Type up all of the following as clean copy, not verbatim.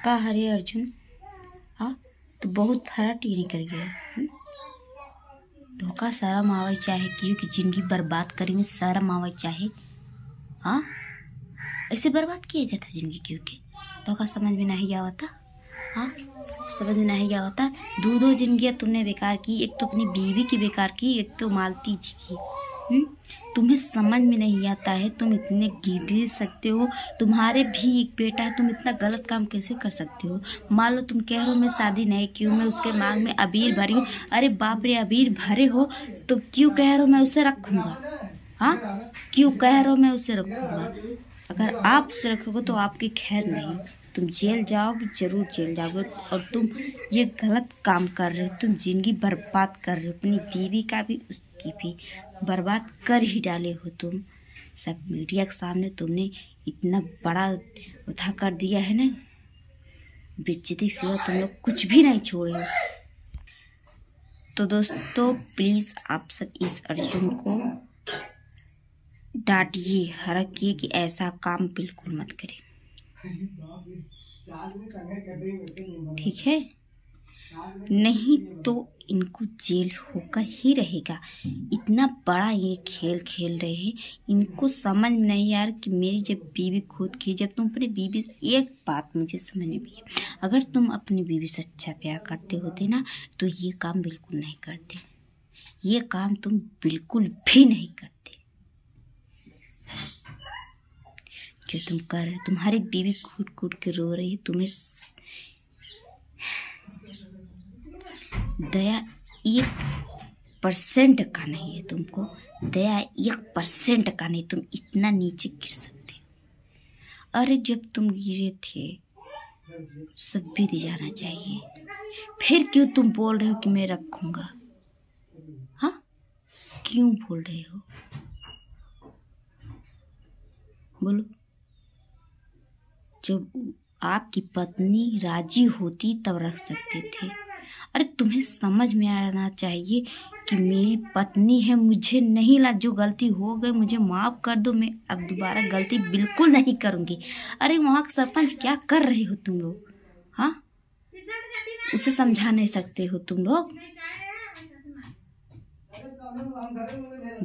का हरे अर्जुन, हाँ तो बहुत फराट ही निकल गया। धोखा शर्म आवे चाहे, क्योंकि जिंदगी बर्बाद करी में शर्म आवे चाहे। हाँ ऐसे बर्बाद किया जाता जिंदगी, क्योंकि धोखा समझ में नहीं आवता। हाँ समझ में नहीं आवता। दो जिंदगियाँ तुमने बेकार की, एक तो अपनी बीवी की बेकार की, एक तो मालती जी की। तुम्हें समझ में नहीं आता है, तुम इतने गिर सकते हो, तुम्हारे भी एक बेटा है, तुम इतना गलत काम कैसे कर सकते हो। मान लो तुम कह रहे हो मैं शादी नहीं की हूँ, मैं उसके मांग में अबीर भरी हूँ। अरे बाप रे, अबीर भरे हो तो क्यों कह रहे हो मैं उसे रखूंगा। हाँ क्यों कह रहे हो मैं उसे रखूंगा। अगर आप उसे रखोगे तो आपकी खैर नहीं, तुम जेल जाओगे, जरूर जेल जाओगे। और तुम ये गलत काम कर रहे हो, तुम जिंदगी बर्बाद कर रहे हो, अपनी बीवी का भी उसकी भी बर्बाद कर ही डाले हो तुम। सब मीडिया के सामने तुमने इतना बड़ा उठा कर दिया है ना, बेइज्जती सिवा तुम लोग कुछ भी नहीं छोड़े हो। तो दोस्तों प्लीज आप सब इस अर्जुन को डांटिए, हरकिए कि ऐसा काम बिल्कुल मत करें, ठीक है। नहीं तो इनको जेल होकर ही रहेगा। इतना बड़ा ये खेल खेल रहे हैं, इनको समझ में नहीं यार कि मेरी जब बीवी खुद की, जब तुम अपनी बीवी, एक बात मुझे समझ में भी है, अगर तुम अपनी बीवी से अच्छा प्यार करते होते ना तो ये काम बिल्कुल नहीं करते। ये काम तुम बिल्कुल भी नहीं करते जो तुम कर रहे। तुम्हारी बीवी कूट कूट के रो रही है, तुम्हें दया 1% का नहीं है, तुमको दया 1% का नहीं, तुम इतना नीचे गिर सकते हो। अरे जब तुम गिरे थे सब बीत जाना चाहिए, फिर क्यों तुम बोल रहे हो कि मैं रखूंगा। हाँ क्यों बोल रहे हो, बोलो। जब आपकी पत्नी राजी होती तब रख सकते थे। अरे तुम्हें समझ में आना चाहिए कि मेरी पत्नी है, मुझे नहीं ला, जो गलती हो गई मुझे माफ कर दो, मैं अब दोबारा गलती बिल्कुल नहीं करूंगी। अरे वहाँ का सरपंच क्या कर रहे हो तुम लोग। हाँ उसे समझा नहीं सकते हो तुम लोग।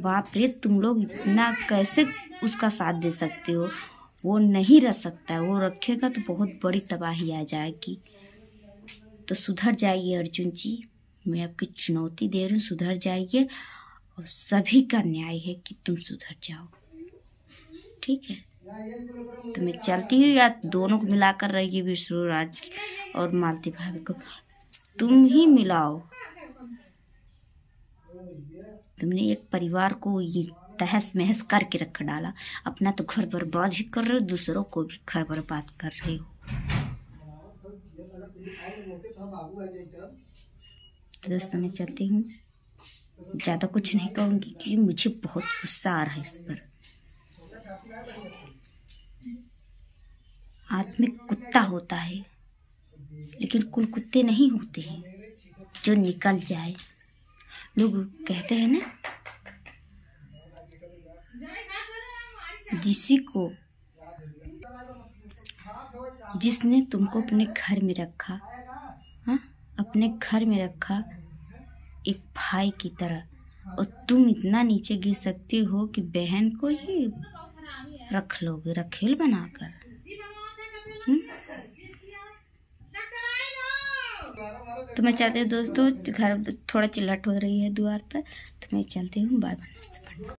बाप रे, तुम लोग इतना कैसे उसका साथ दे सकते हो। वो नहीं रह सकता है, वो रखेगा तो बहुत बड़ी तबाही आ जाएगी। तो सुधर जाइए अर्जुन जी, मैं आपकी चुनौती दे रही हूँ, सुधर जाइए। और सभी का न्याय है कि तुम सुधर जाओ, ठीक है। तो मैं चलती हूँ, या दोनों को मिलाकर रहेगी, विष्णुराज और मालती भाभी को तुम ही मिलाओ। तुमने एक परिवार को ये तहस महस करके रख डाला, अपना तो घर बर्बाद ही कर रहे हो, दूसरों को भी घर बर्बाद कर रहे हो। तो दोस्तों मैं चलती हूँ, ज़्यादा कुछ नहीं कहूँगी क्योंकि मुझे बहुत गुस्सा आ रहा है इस पर। आदमी कुत्ता होता है लेकिन कुल कुत्ते नहीं होते हैं जो निकल जाए। लोग कहते हैं ना, जिसने तुमको अपने घर में रखा, हाँ अपने घर में रखा एक भाई की तरह, और तुम इतना नीचे गिर सकते हो कि बहन को ही रख लोगे रखेल बनाकर। तो मैं चलती हूँ दोस्तों, घर थोड़ा चिल्लाहट हो रही है द्वार पर, तो मैं चलती हूँ। Bye bye.